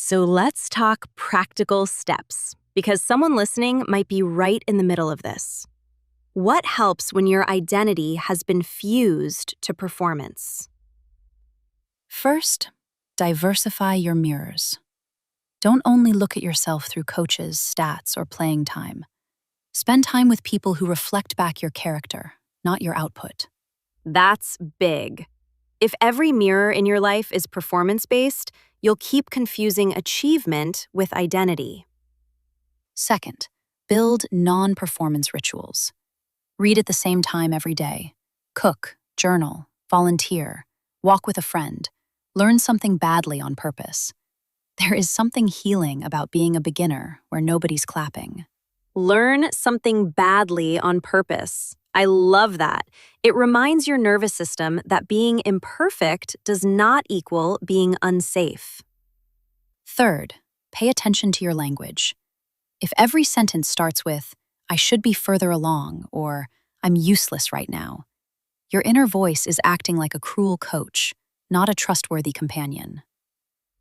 So let's talk practical steps, because someone listening might be right in the middle of this. What helps when your identity has been fused to performance? First, diversify your mirrors. Don't only look at yourself through coaches, stats, or playing time. Spend time with people who reflect back your character, not your output. That's big. If every mirror in your life is performance-based, you'll keep confusing achievement with identity. Second, build non-performance rituals. Read at the same time every day. Cook, journal, volunteer, walk with a friend. Learn something badly on purpose. There is something healing about being a beginner where nobody's clapping. Learn something badly on purpose. I love that. It reminds your nervous system that being imperfect does not equal being unsafe. Third, pay attention to your language. If every sentence starts with, "I should be further along," or "I'm useless right now," your inner voice is acting like a cruel coach, not a trustworthy companion.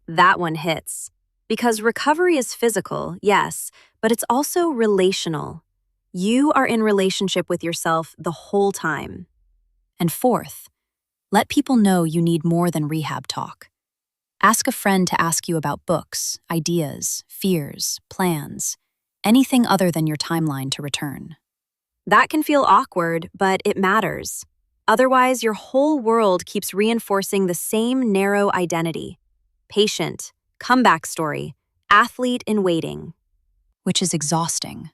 That one hits. Because recovery is physical, yes, but it's also relational. You are in relationship with yourself the whole time. And fourth, let people know you need more than rehab talk. Ask a friend to ask you about books, ideas, fears, plans, anything other than your timeline to return. That can feel awkward, but it matters. Otherwise, your whole world keeps reinforcing the same narrow identity. Patient, comeback story, athlete in waiting. Which is exhausting.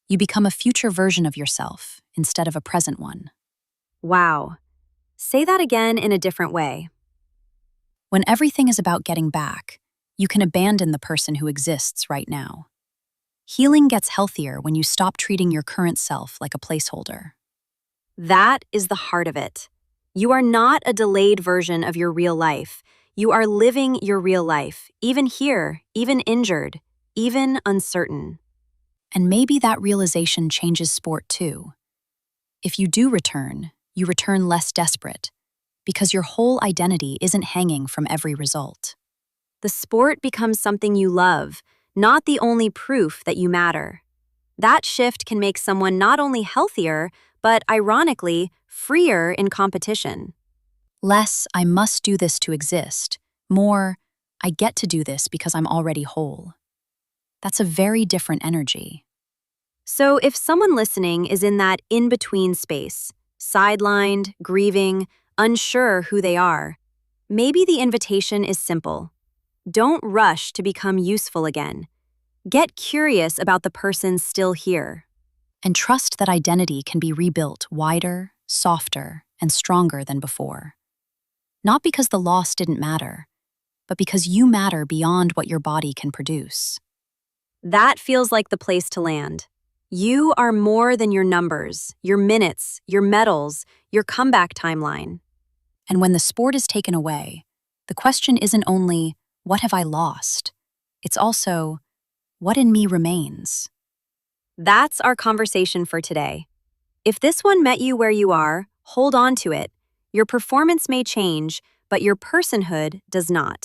You become a future version of yourself instead of a present one. Wow. Say that again in a different way. When everything is about getting back, you can abandon the person who exists right now. Healing gets healthier when you stop treating your current self like a placeholder. That is the heart of it. You are not a delayed version of your real life. You are living your real life, even here, even injured, even uncertain. And maybe that realization changes sport too. If you do return, you return less desperate, because your whole identity isn't hanging from every result. The sport becomes something you love, not the only proof that you matter. That shift can make someone not only healthier, but ironically, freer in competition. Less, "I must do this to exist." More, "I get to do this because I'm already whole." That's a very different energy. So if someone listening is in that in-between space, sidelined, grieving, unsure who they are, maybe the invitation is simple. Don't rush to become useful again. Get curious about the person still here. And trust that identity can be rebuilt wider, softer, and stronger than before. Not because the loss didn't matter, but because you matter beyond what your body can produce. That feels like the place to land. You are more than your numbers, your minutes, your medals, your comeback timeline. And when the sport is taken away, the question isn't only, "What have I lost?" It's also, "What in me remains?" That's our conversation for today. If this one met you where you are, hold on to it. Your performance may change, but your personhood does not.